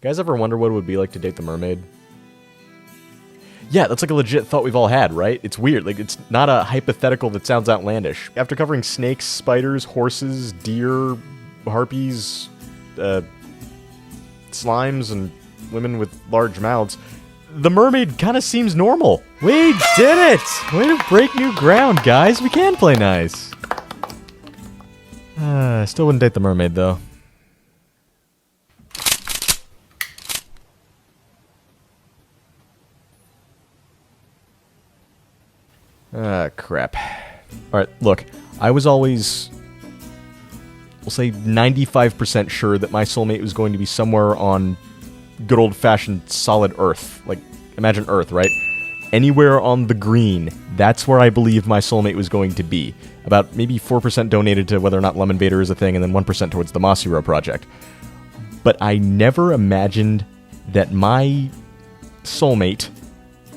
guys ever wonder what it would be like to date the mermaid? Yeah, that's like a legit thought we've all had, right? It's weird. Like, it's not a hypothetical that sounds outlandish. After covering snakes, spiders, horses, deer, harpies, slimes, and women with large mouths, the mermaid kind of seems normal. We did it! Way to break new ground, guys. We can play nice. I still wouldn't date the mermaid, though. Ah, crap. Alright, look. I was always, we'll say 95% sure that my soulmate was going to be somewhere on good old-fashioned solid Earth. Like, imagine Earth, right? Anywhere on the green, that's where I believe my soulmate was going to be. About maybe 4% donated to whether or not Lemon Vader is a thing, and then 1% towards the Moss Hero project. But I never imagined that my soulmate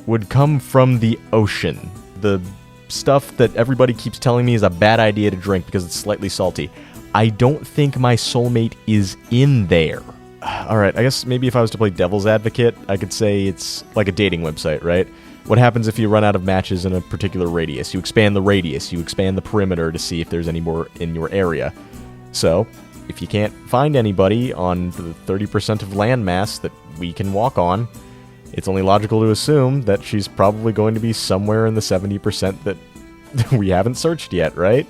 would come from the ocean. The stuff that everybody keeps telling me is a bad idea to drink because it's slightly salty. I don't think my soulmate is in there. Alright, I guess maybe if I was to play devil's advocate, I could say it's like a dating website, right? What happens if you run out of matches in a particular radius? You expand the radius, you expand the perimeter to see if there's any more in your area. So, if you can't find anybody on the 30% of landmass that we can walk on, it's only logical to assume that she's probably going to be somewhere in the 70% that we haven't searched yet, right?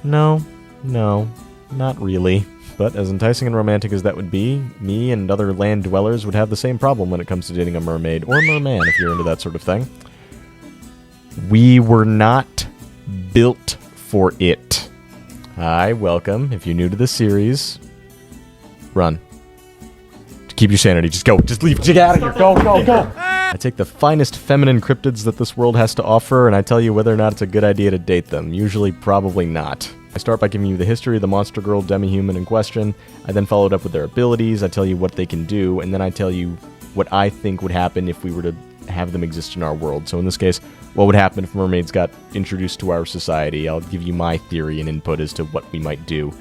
No, not really. But as enticing and romantic as that would be, me and other land dwellers would have the same problem when it comes to dating a mermaid, or merman if you're into that sort of thing. We were not built for it. Hi, welcome. If you're new to the series, run. Keep your sanity. Just go. Just leave. Get out of here. Go. I take the finest feminine cryptids that this world has to offer, and I tell you whether or not it's a good idea to date them. Usually, probably not. I start by giving you the history of the monster girl demi-human in question. I then follow it up with their abilities. I tell you what they can do, and then I tell you what I think would happen if we were to have them exist in our world. So in this case, what would happen if mermaids got introduced to our society? I'll give you my theory and input as to what we might do.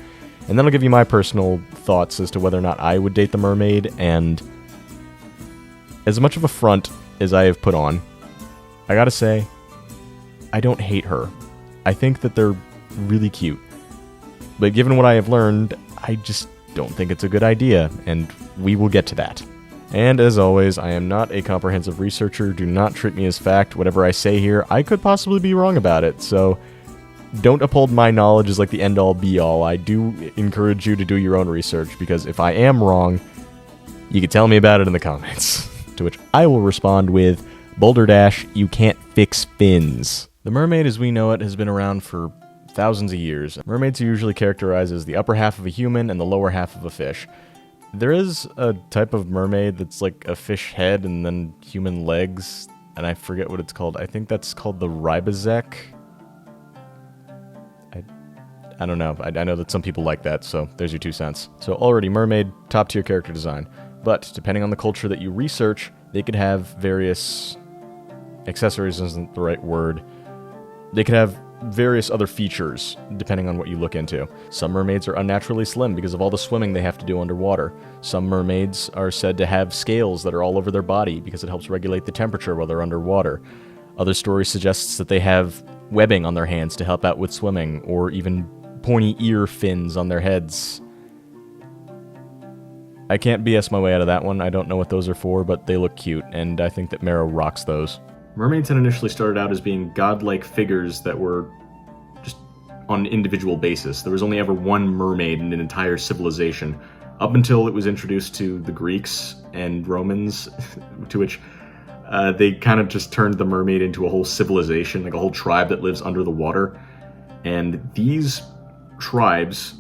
And then I'll give you my personal thoughts as to whether or not I would date the mermaid, and as much of a front as I have put on, I gotta say, I don't hate her. I think that they're really cute. But given what I have learned, I just don't think it's a good idea, and we will get to that. And as always, I am not a comprehensive researcher. Do not treat me as fact. Whatever I say here, I could possibly be wrong about it, so don't uphold my knowledge as like the end-all be-all. I do encourage you to do your own research, because if I am wrong, you can tell me about it in the comments. To which I will respond with, Boulder Dash, you can't fix fins. The mermaid as we know it has been around for thousands of years. Mermaids are usually characterized as the upper half of a human and the lower half of a fish. There is a type of mermaid that's like a fish head and then human legs, and I forget what it's called. I think that's called the ribazek. I don't know. I know that some people like that, so there's your 2 cents. So already, mermaid, top-tier character design. But depending on the culture that you research, they could have various accessories isn't the right word. They could have various other features, depending on what you look into. Some mermaids are unnaturally slim because of all the swimming they have to do underwater. Some mermaids are said to have scales that are all over their body because it helps regulate the temperature while they're underwater. Other stories suggests that they have webbing on their hands to help out with swimming, or even pointy ear fins on their heads. I can't BS my way out of that one. I don't know what those are for, but they look cute, and I think that Marrow rocks those. Mermaids had initially started out as being godlike figures that were just on an individual basis. There was only ever one mermaid in an entire civilization, up until it was introduced to the Greeks and Romans, to which they kind of just turned the mermaid into a whole civilization, like a whole tribe that lives under the water. And these tribes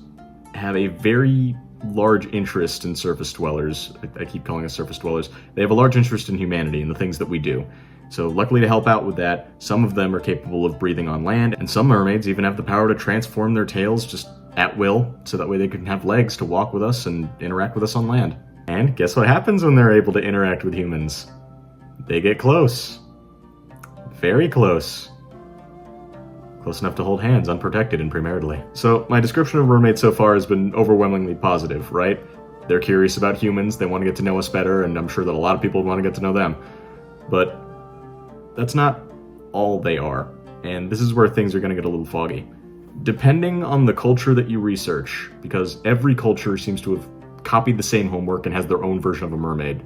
have a very large interest in surface dwellers. I keep calling us surface dwellers. They have a large interest in humanity and the things that we do. So luckily to help out with that, some of them are capable of breathing on land, and some mermaids even have the power to transform their tails just at will, so that way they can have legs to walk with us and interact with us on land. And guess what happens when they're able to interact with humans? They get close. Very close. Close enough to hold hands, unprotected and premaritally. So, my description of mermaids so far has been overwhelmingly positive, right? They're curious about humans, they want to get to know us better, and I'm sure that a lot of people want to get to know them. But that's not all they are, and this is where things are going to get a little foggy. Depending on the culture that you research, because every culture seems to have copied the same homework and has their own version of a mermaid,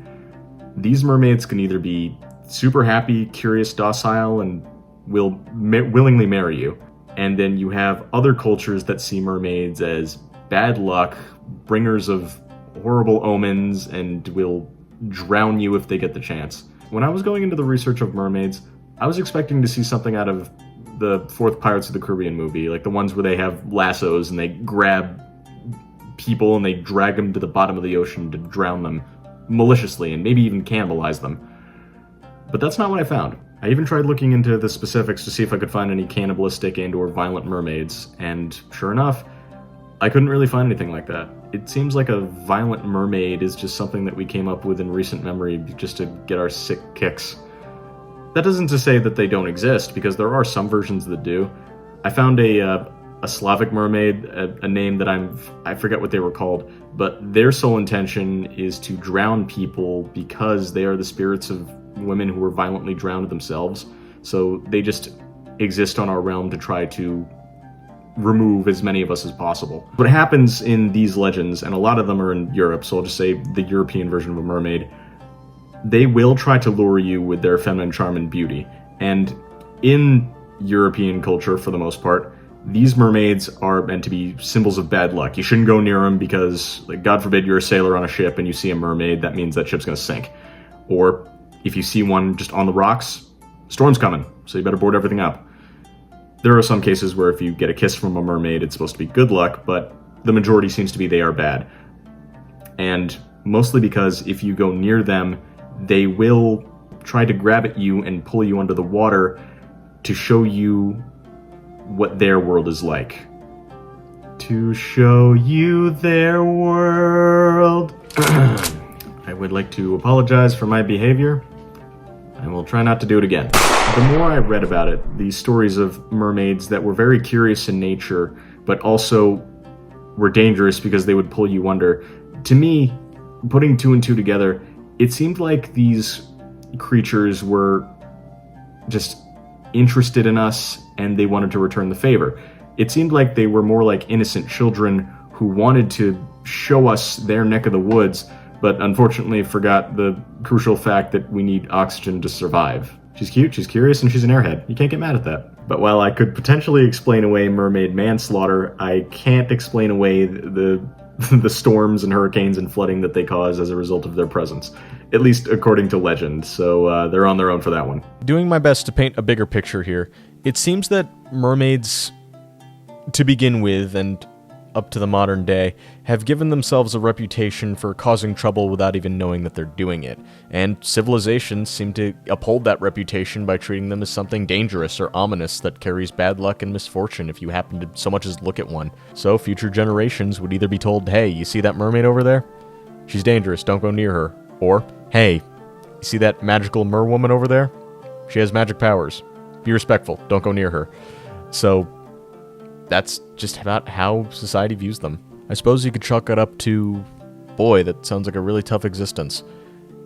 these mermaids can either be super happy, curious, docile, and will willingly marry you. And then you have other cultures that see mermaids as bad luck, bringers of horrible omens, and will drown you if they get the chance. When I was going into the research of mermaids, I was expecting to see something out of the fourth Pirates of the Caribbean movie, like the ones where they have lassos and they grab people and they drag them to the bottom of the ocean to drown them maliciously and maybe even cannibalize them. But that's not what I found. I even tried looking into the specifics to see if I could find any cannibalistic and or violent mermaids, and sure enough, I couldn't really find anything like that. It seems like a violent mermaid is just something that we came up with in recent memory just to get our sick kicks. That isn't to say that they don't exist, because there are some versions that do. I found a Slavic mermaid, a name that I forget what they were called, but their sole intention is to drown people because they are the spirits of women who were violently drowned themselves. So they just exist on our realm to try to remove as many of us as possible. What happens in these legends, and a lot of them are in Europe, so I'll just say the European version of a mermaid, they will try to lure you with their feminine charm and beauty. And in European culture, for the most part, these mermaids are meant to be symbols of bad luck. You shouldn't go near them because, like, God forbid you're a sailor on a ship and you see a mermaid, that means that ship's gonna sink. Or if you see one just on the rocks, storm's coming, so you better board everything up. There are some cases where if you get a kiss from a mermaid, it's supposed to be good luck, but the majority seems to be they are bad. And mostly because if you go near them, they will try to grab at you and pull you under the water to show you what their world is like. To show you their world. I would like to apologize for my behavior. I will try not to do it again. The more I read about it, these stories of mermaids that were very curious in nature, but also were dangerous because they would pull you under, to me, putting two and two together, it seemed like these creatures were just interested in us and they wanted to return the favor. It seemed like they were more like innocent children who wanted to show us their neck of the woods, but unfortunately forgot the crucial fact that we need oxygen to survive. She's cute, she's curious, and she's an airhead. You can't get mad at that. But while I could potentially explain away mermaid manslaughter, I can't explain away the storms and hurricanes and flooding that they cause as a result of their presence. At least according to legend, so they're on their own for that one. Doing my best to paint a bigger picture here, it seems that mermaids, to begin with, and up to the modern day, have given themselves a reputation for causing trouble without even knowing that they're doing it. And civilizations seem to uphold that reputation by treating them as something dangerous or ominous that carries bad luck and misfortune if you happen to so much as look at one. So future generations would either be told, hey, you see that mermaid over there? She's dangerous, don't go near her. Or, hey, you see that magical merwoman over there? She has magic powers. Be respectful, don't go near her. So that's just about how society views them. I suppose you could chalk it up to, boy, that sounds like a really tough existence.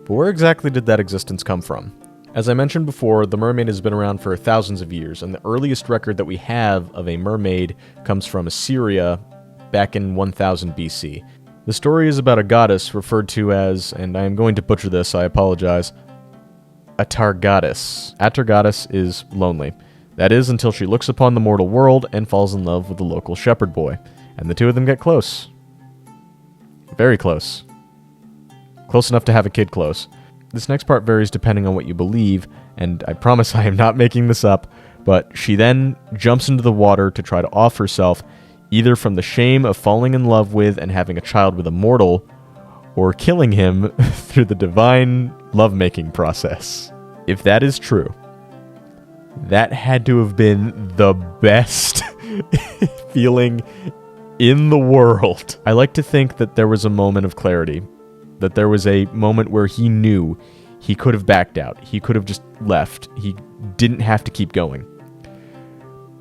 But where exactly did that existence come from? As I mentioned before, the mermaid has been around for thousands of years, and the earliest record that we have of a mermaid comes from Assyria back in 1000 BC. The story is about a goddess referred to as, and I am going to butcher this, I apologize, Atargatis. Atargatis is lonely. That is, until she looks upon the mortal world and falls in love with the local shepherd boy. And the two of them get close. Very close. Close enough to have a kid close. This next part varies depending on what you believe, and I promise I am not making this up, but she then jumps into the water to try to off herself, either from the shame of falling in love with and having a child with a mortal, or killing him through the divine lovemaking process. If that is true, that had to have been the best feeling in the world. I like to think that there was a moment of clarity, that there was a moment where he knew he could have backed out. He could have just left. He didn't have to keep going.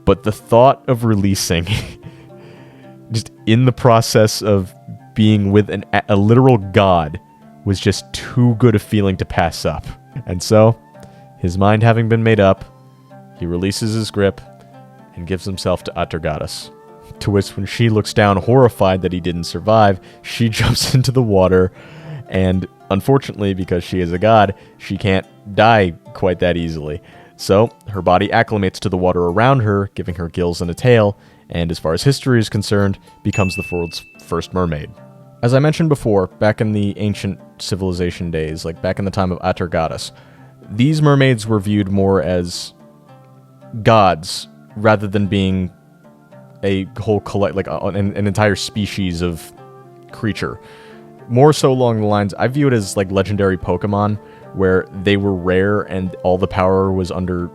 But the thought of releasing, just in the process of being with a literal god was just too good a feeling to pass up. And so, his mind having been made up, he releases his grip and gives himself to Atargatis. To which, when she looks down horrified that he didn't survive, she jumps into the water, and unfortunately, because she is a god, she can't die quite that easily. So, her body acclimates to the water around her, giving her gills and a tail, and as far as history is concerned, becomes the world's first mermaid. As I mentioned before, back in the ancient civilization days, like back in the time of Atargatis, these mermaids were viewed more as gods rather than being a whole an entire species of creature. More so along the lines, I view it as like legendary Pokemon, where they were rare and all the power was under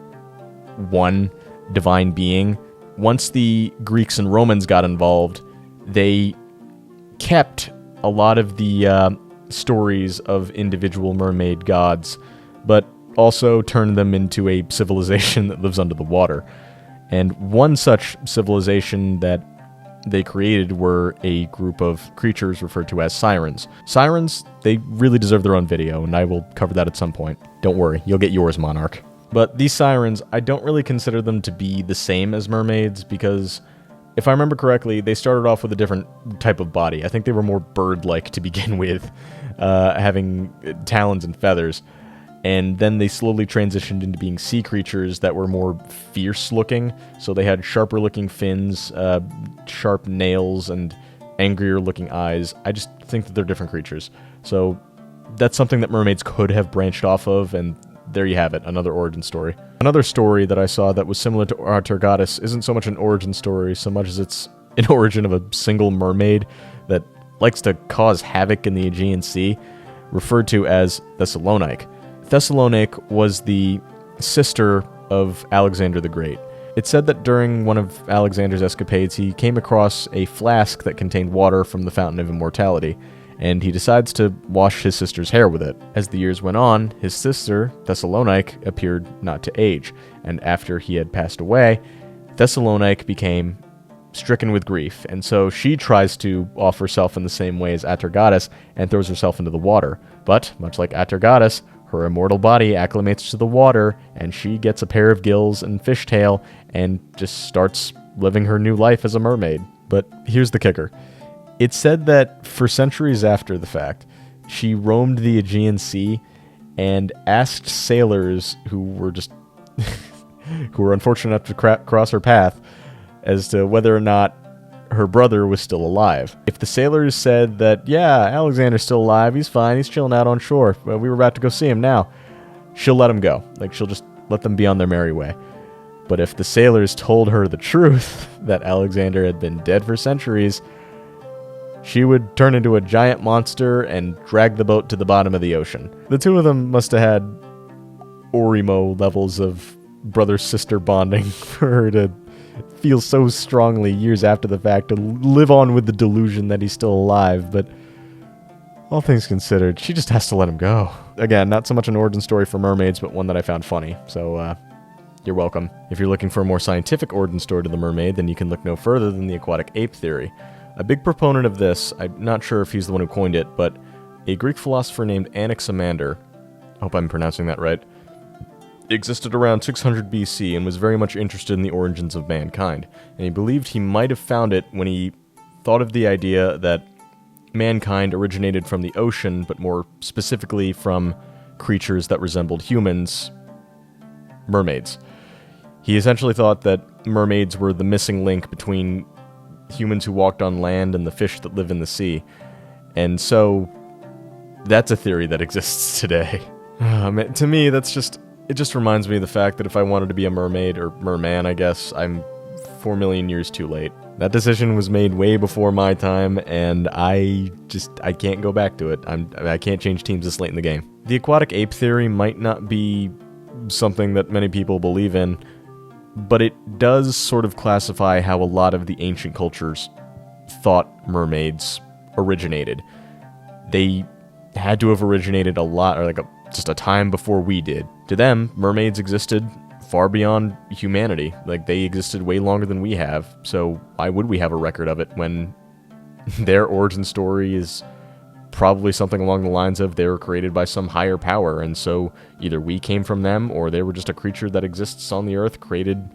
one divine being. Once the Greeks and Romans got involved, they kept a lot of the stories of individual mermaid gods, but also turned them into a civilization that lives under the water. And one such civilization that they created were a group of creatures referred to as sirens. Sirens, they really deserve their own video, and I will cover that at some point. Don't worry, you'll get yours, Monarch. But these sirens, I don't really consider them to be the same as mermaids, because if I remember correctly, they started off with a different type of body. I think they were more bird-like to begin with, having talons and feathers. And then they slowly transitioned into being sea creatures that were more fierce-looking. So they had sharper-looking fins, sharp nails, and angrier-looking eyes. I just think that they're different creatures. So that's something that mermaids could have branched off of, and there you have it, another origin story. Another story that I saw that was similar to Atargatis isn't so much an origin story, so much as it's an origin of a single mermaid that likes to cause havoc in the Aegean Sea, referred to as Thessalonike. Thessalonike was the sister of Alexander the Great. It's said that during one of Alexander's escapades, he came across a flask that contained water from the Fountain of Immortality, and he decides to wash his sister's hair with it. As the years went on, his sister, Thessalonike, appeared not to age, and after he had passed away, Thessalonike became stricken with grief, and so she tries to off herself in the same way as Atargatis and throws herself into the water. But, much like Atargatis, her immortal body acclimates to the water, and she gets a pair of gills and fishtail, and just starts living her new life as a mermaid. But here's the kicker. It's said that for centuries after the fact, she roamed the Aegean Sea and asked sailors who were just who were unfortunate enough to cross her path as to whether or not her brother was still alive. If the sailors said that, yeah, Alexander's still alive, he's fine, he's chilling out on shore, we were about to go see him now, she'll let him go. Like, she'll just let them be on their merry way. But if the sailors told her the truth, that Alexander had been dead for centuries, she would turn into a giant monster and drag the boat to the bottom of the ocean. The two of them must have had Orimo levels of brother-sister bonding for her to feel so strongly years after the fact to live on with the delusion that he's still alive, but all things considered, she just has to let him go. Again, not so much an origin story for mermaids, but one that I found funny, so you're welcome. If you're looking for a more scientific origin story to the mermaid, then you can look no further than the aquatic ape theory. A big proponent of this, I'm not sure if he's the one who coined it, but a Greek philosopher named Anaximander, I hope I'm pronouncing that right, existed around 600 BC and was very much interested in the origins of mankind, and he believed he might have found it when he thought of the idea that mankind originated from the ocean, but more specifically from creatures that resembled humans, mermaids. He essentially thought that mermaids were the missing link between humans who walked on land and the fish that live in the sea, and so that's a theory that exists today. To me, it just reminds me of the fact that if I wanted to be a mermaid, or merman, I guess, I'm 4 million years too late. That decision was made way before my time, and I can't go back to it. I can't change teams this late in the game. The aquatic ape theory might not be something that many people believe in, but it does sort of classify how a lot of the ancient cultures thought mermaids originated. They had to have originated a lot, or just a time before we did. To them, mermaids existed far beyond humanity. Like, they existed way longer than we have, so why would we have a record of it when their origin story is probably something along the lines of they were created by some higher power, and so either we came from them, or they were just a creature that exists on the Earth, created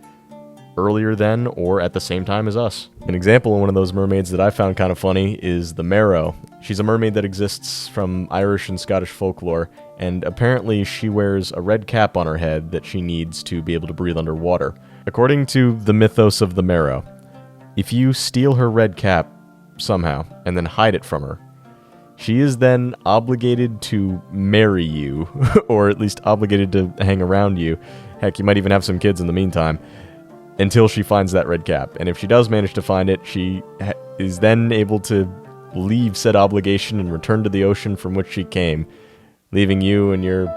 earlier than or at the same time as us. An example of one of those mermaids that I found kind of funny is the Merrow. She's a mermaid that exists from Irish and Scottish folklore, and apparently she wears a red cap on her head that she needs to be able to breathe underwater. According to the mythos of the Merrow, if you steal her red cap somehow and then hide it from her, she is then obligated to marry you, or at least obligated to hang around you. Heck, you might even have some kids in the meantime, until she finds that red cap. And if she does manage to find it, she is then able to leave said obligation and return to the ocean from which she came, leaving you and your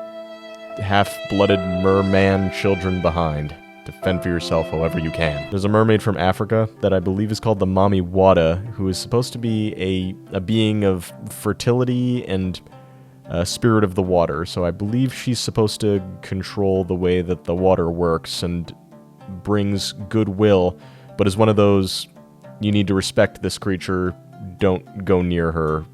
half-blooded merman children behind to fend for yourself however you can. There's a mermaid from Africa that I believe is called the Mami Wada, who is supposed to be a being of fertility and spirit of the water. So I believe she's supposed to control the way that the water works and brings goodwill, but is one of those, you need to respect this creature, don't go near her,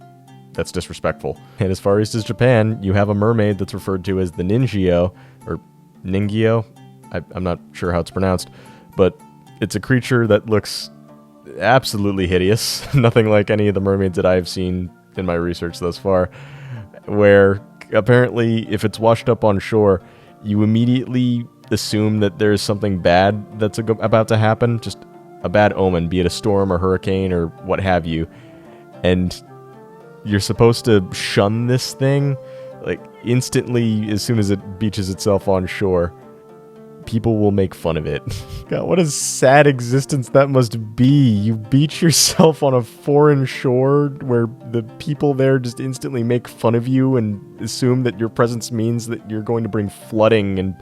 that's disrespectful. And as far east as Japan, you have a mermaid that's referred to as the Ningyo, or Ningyo, I'm not sure how it's pronounced, but it's a creature that looks absolutely hideous, nothing like any of the mermaids that I've seen in my research thus far, where apparently if it's washed up on shore, you immediately assume that there's something bad that's about to happen, just a bad omen, be it a storm or hurricane or what have you, and you're supposed to shun this thing, like, instantly as soon as it beaches itself on shore. People will make fun of it. God, what a sad existence that must be. You beach yourself on a foreign shore where the people there just instantly make fun of you and assume that your presence means that you're going to bring flooding and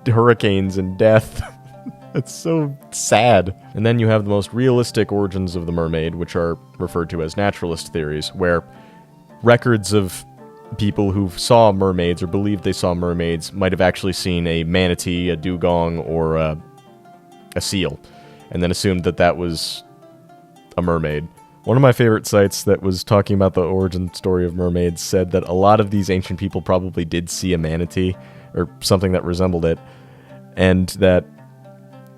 hurricanes and death. That's so sad. And then you have the most realistic origins of the mermaid, which are referred to as naturalist theories, where records of people who saw mermaids or believed they saw mermaids might have actually seen a manatee, a dugong, or a seal, and then assumed that that was a mermaid. One of my favorite sites that was talking about the origin story of mermaids said that a lot of these ancient people probably did see a manatee, or something that resembled it, and that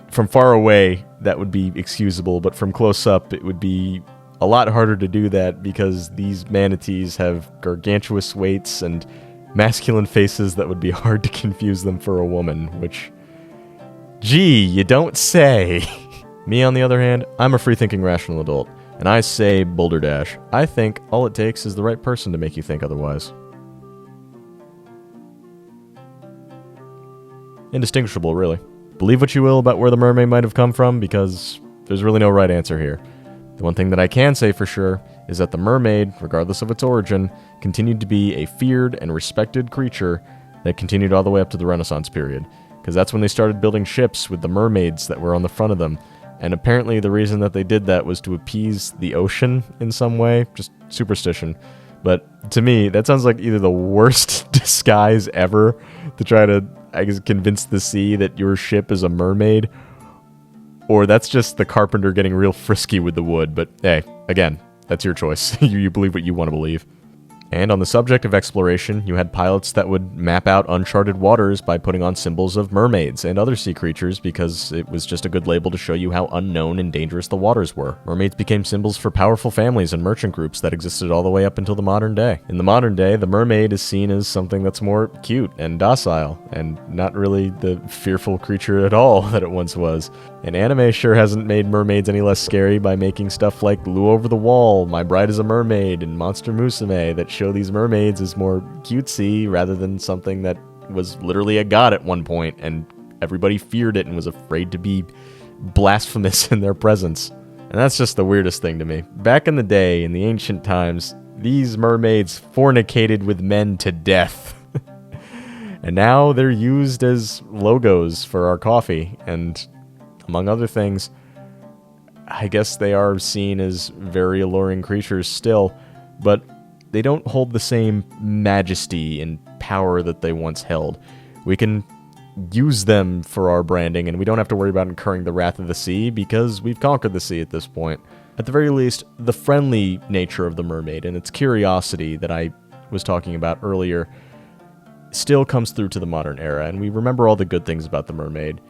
from far away that would be excusable, but from close up it would be a lot harder to do that because these manatees have gargantuous weights and masculine faces that would be hard to confuse them for a woman, which, gee, you don't say. Me, on the other hand, I'm a free-thinking rational adult, and I say Boulder Dash. I think all it takes is the right person to make you think otherwise. Indistinguishable, really. Believe what you will about where the mermaid might have come from, because there's really no right answer here. The one thing that I can say for sure is that the mermaid, regardless of its origin, continued to be a feared and respected creature that continued all the way up to the Renaissance period, because that's when they started building ships with the mermaids that were on the front of them, and apparently the reason that they did that was to appease the ocean in some way, just superstition. But to me, that sounds like either the worst disguise ever to try to, I guess, convince the sea that your ship is a mermaid, or that's just the carpenter getting real frisky with the wood. But hey, again, that's your choice. You believe what you want to believe. And on the subject of exploration, you had pilots that would map out uncharted waters by putting on symbols of mermaids and other sea creatures because it was just a good label to show you how unknown and dangerous the waters were. Mermaids became symbols for powerful families and merchant groups that existed all the way up until the modern day. In the modern day, the mermaid is seen as something that's more cute and docile, and not really the fearful creature at all that it once was. And anime sure hasn't made mermaids any less scary by making stuff like Blue Over the Wall, My Bride is a Mermaid, and Monster Musume that show these mermaids as more cutesy rather than something that was literally a god at one point and everybody feared it and was afraid to be blasphemous in their presence. And that's just the weirdest thing to me. Back in the day, in the ancient times, these mermaids fornicated with men to death. And now they're used as logos for our coffee, and among other things, I guess they are seen as very alluring creatures still, but they don't hold the same majesty and power that they once held. We can use them for our branding, and we don't have to worry about incurring the wrath of the sea because we've conquered the sea at this point. At the very least, the friendly nature of the mermaid and its curiosity that I was talking about earlier still comes through to the modern era, and we remember all the good things about the mermaid.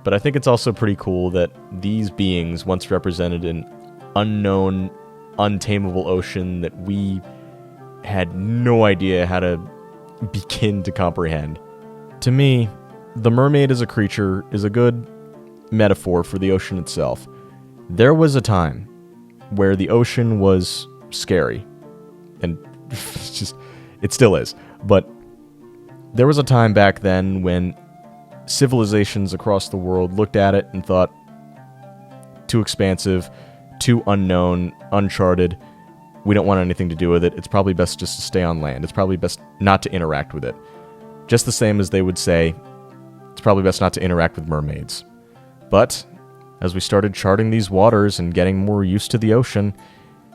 But I think it's also pretty cool that these beings once represented an unknown, untamable ocean that we had no idea how to begin to comprehend. To me, the mermaid as a creature is a good metaphor for the ocean itself. There was a time where the ocean was scary, and it still is, but there was a time back then when civilizations across the world looked at it and thought, too expansive, too unknown, uncharted, we don't want anything to do with it, it's probably best just to stay on land, it's probably best not to interact with it. Just the same as they would say, it's probably best not to interact with mermaids. But as we started charting these waters and getting more used to the ocean,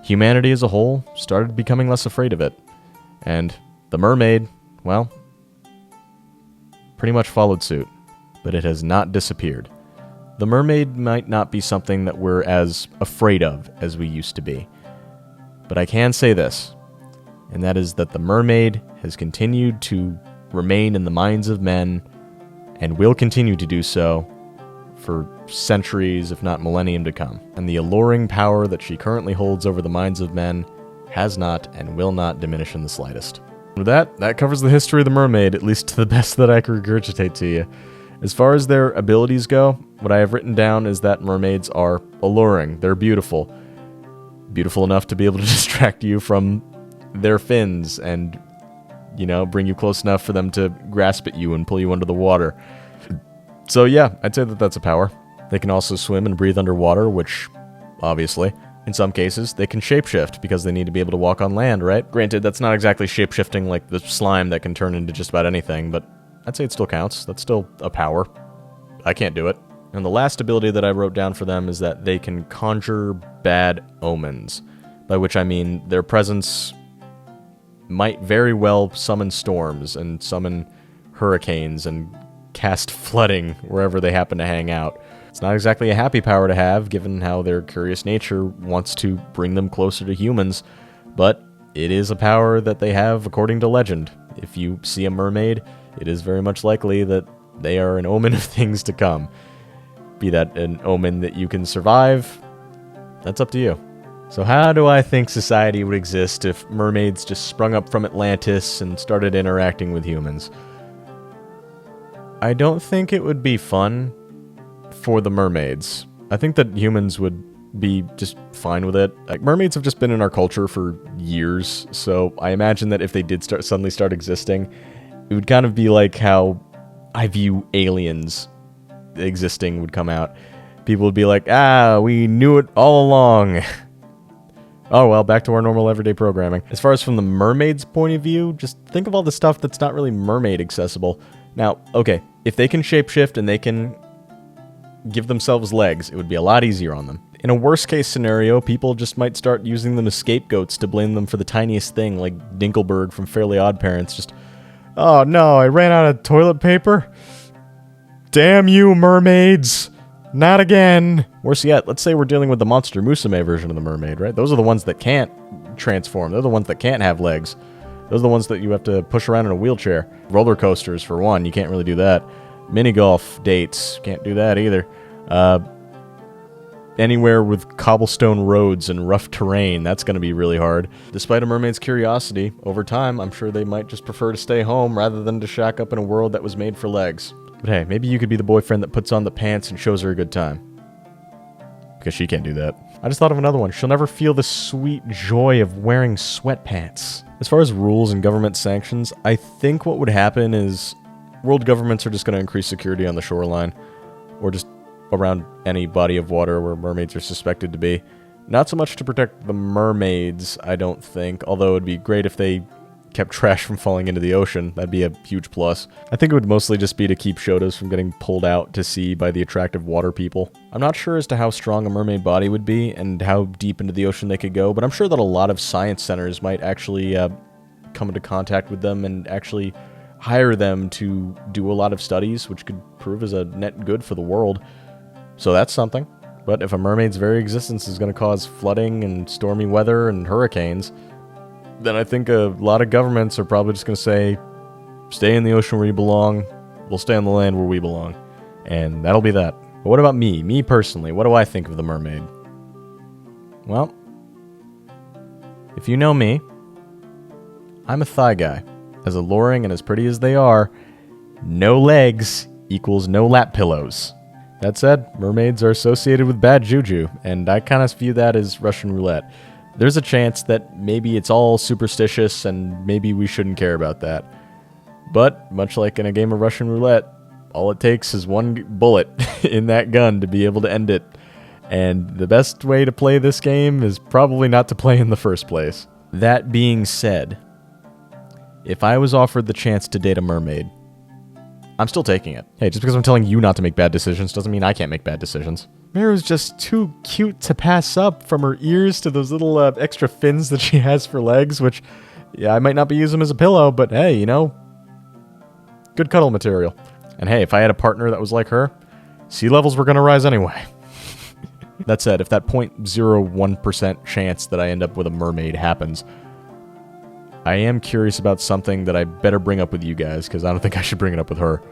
humanity as a whole started becoming less afraid of it. And the mermaid, well, pretty much followed suit. But it has not disappeared. The mermaid might not be something that we're as afraid of as we used to be. But I can say this, and that is that the mermaid has continued to remain in the minds of men and will continue to do so for centuries, if not millennium to come. And the alluring power that she currently holds over the minds of men has not and will not diminish in the slightest. With that covers the history of the mermaid, at least to the best that I can regurgitate to you. As far as their abilities go, what I have written down is that mermaids are alluring. They're beautiful. Beautiful enough to be able to distract you from their fins and, bring you close enough for them to grasp at you and pull you under the water. So yeah, I'd say that that's a power. They can also swim and breathe underwater, which, obviously, in some cases, they can shapeshift because they need to be able to walk on land, right? Granted, that's not exactly shapeshifting like the slime that can turn into just about anything, but I'd say it still counts. That's still a power. I can't do it. And the last ability that I wrote down for them is that they can conjure bad omens, by which I mean their presence might very well summon storms and summon hurricanes and cast flooding wherever they happen to hang out. It's not exactly a happy power to have, given how their curious nature wants to bring them closer to humans, but it is a power that they have according to legend. If you see a mermaid, it is very much likely that they are an omen of things to come. Be that an omen that you can survive, that's up to you. So how do I think society would exist if mermaids just sprung up from Atlantis and started interacting with humans? I don't think it would be fun for the mermaids. I think that humans would be just fine with it. Like, mermaids have just been in our culture for years, so I imagine that if they did suddenly start existing, it would kind of be like how I view aliens existing would come out. People would be like, we knew it all along. Oh well, back to our normal everyday programming. As far as from the mermaid's point of view, just think of all the stuff that's not really mermaid accessible. Now, okay, if they can shapeshift and they can give themselves legs, it would be a lot easier on them. In a worst case scenario, people just might start using them as scapegoats to blame them for the tiniest thing, like Dinkelberg from Fairly Odd Parents. Just, oh no, I ran out of toilet paper? Damn you, mermaids! Not again! Worse yet, let's say we're dealing with the Monster Musume version of the mermaid, right? Those are the ones that can't transform. They're the ones that can't have legs. Those are the ones that you have to push around in a wheelchair. Roller coasters, for one, you can't really do that. Mini golf dates, can't do that either. Anywhere with cobblestone roads and rough terrain, that's going to be really hard. Despite a mermaid's curiosity, over time, I'm sure they might just prefer to stay home rather than to shack up in a world that was made for legs. But hey, maybe you could be the boyfriend that puts on the pants and shows her a good time. Because she can't do that. I just thought of another one. She'll never feel the sweet joy of wearing sweatpants. As far as rules and government sanctions, I think what would happen is world governments are just going to increase security on the shoreline, or just around any body of water where mermaids are suspected to be. Not so much to protect the mermaids, I don't think, although it'd be great if they kept trash from falling into the ocean. That'd be a huge plus. I think it would mostly just be to keep Shotos from getting pulled out to sea by the attractive water people. I'm not sure as to how strong a mermaid body would be and how deep into the ocean they could go, but I'm sure that a lot of science centers might actually come into contact with them and actually hire them to do a lot of studies, which could prove as a net good for the world. So that's something. But if a mermaid's very existence is going to cause flooding and stormy weather and hurricanes, then I think a lot of governments are probably just going to say, stay in the ocean where you belong, we'll stay on the land where we belong. And that'll be that. But what about me? Me personally, what do I think of the mermaid? Well, if you know me, I'm a thigh guy. As alluring and as pretty as they are, no legs equals no lap pillows. That said, mermaids are associated with bad juju, and I kind of view that as Russian roulette. There's a chance that maybe it's all superstitious and maybe we shouldn't care about that. But, much like in a game of Russian roulette, all it takes is one bullet in that gun to be able to end it. And the best way to play this game is probably not to play in the first place. That being said, if I was offered the chance to date a mermaid, I'm still taking it. Hey, just because I'm telling you not to make bad decisions doesn't mean I can't make bad decisions. Miru's just too cute to pass up, from her ears to those little extra fins that she has for legs, which, yeah, I might not be using them as a pillow, but hey, you know, good cuddle material. And hey, if I had a partner that was like her, sea levels were going to rise anyway. That said, if that 0.01% chance that I end up with a mermaid happens, I am curious about something that I better bring up with you guys, because I don't think I should bring it up with her.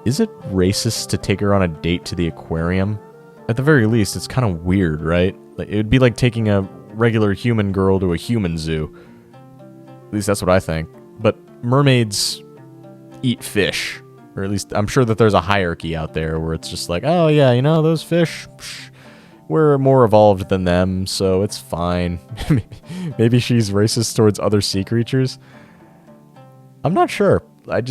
Is it racist to take her on a date to the aquarium? At the very least, it's kind of weird, right? Like, it would be like taking a regular human girl to a human zoo. At least that's what I think. But mermaids eat fish. Or at least I'm sure that there's a hierarchy out there where it's just like, oh yeah, you know, those fish, we're more evolved than them, so it's fine. Maybe she's racist towards other sea creatures. I'm not sure. I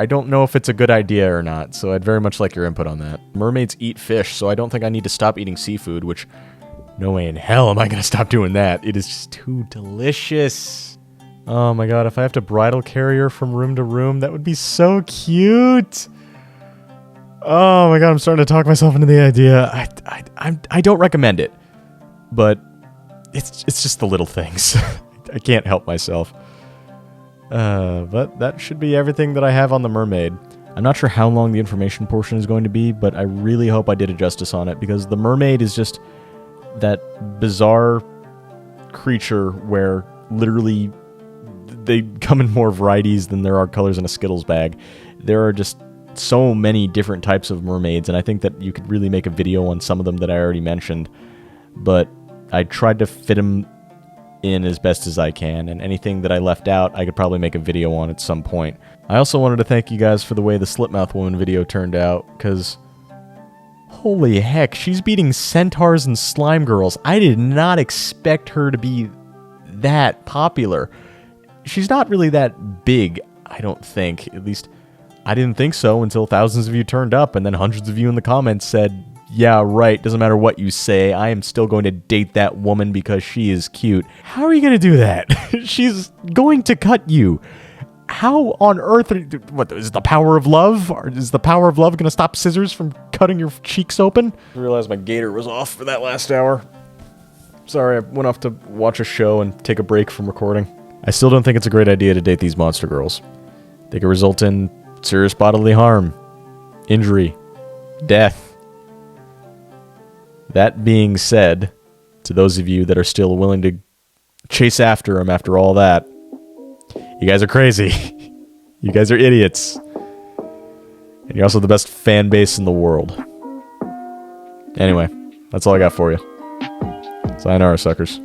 don't know if it's a good idea or not, so I'd very much like your input on that. Mermaids eat fish, so I don't think I need to stop eating seafood, which, no way in hell am I going to stop doing that. It is just too delicious. Oh my god, if I have to bridal carry her from room to room, that would be so cute. Oh my god, I'm starting to talk myself into the idea. I don't recommend it, but it's just the little things. I can't help myself. But that should be everything that I have on the mermaid. I'm not sure how long the information portion is going to be, but I really hope I did a justice on it, because the mermaid is just that bizarre creature where literally they come in more varieties than there are colors in a Skittles bag. There are just so many different types of mermaids, and I think that you could really make a video on some of them that I already mentioned, but I tried to fit them in as best as I can, and anything that I left out, I could probably make a video on at some point. I also wanted to thank you guys for the way the Slipmouth Woman video turned out, because holy heck, she's beating centaurs and slime girls. I did not expect her to be that popular. She's not really that big, I don't think. At least, I didn't think so until thousands of you turned up, and then hundreds of you in the comments said, yeah, right, doesn't matter what you say, I am still going to date that woman because she is cute. How are you going to do that? She's going to cut you. How on earth, what, is the power of love? Or is the power of love going to stop scissors from cutting your cheeks open? I realized my gator was off for that last hour. Sorry, I went off to watch a show and take a break from recording. I still don't think it's a great idea to date these monster girls. They could result in serious bodily harm, injury, death. That being said, to those of you that are still willing to chase after them after all that, you guys are crazy. You guys are idiots. And you're also the best fan base in the world. Anyway, that's all I got for you. Sayonara, suckers.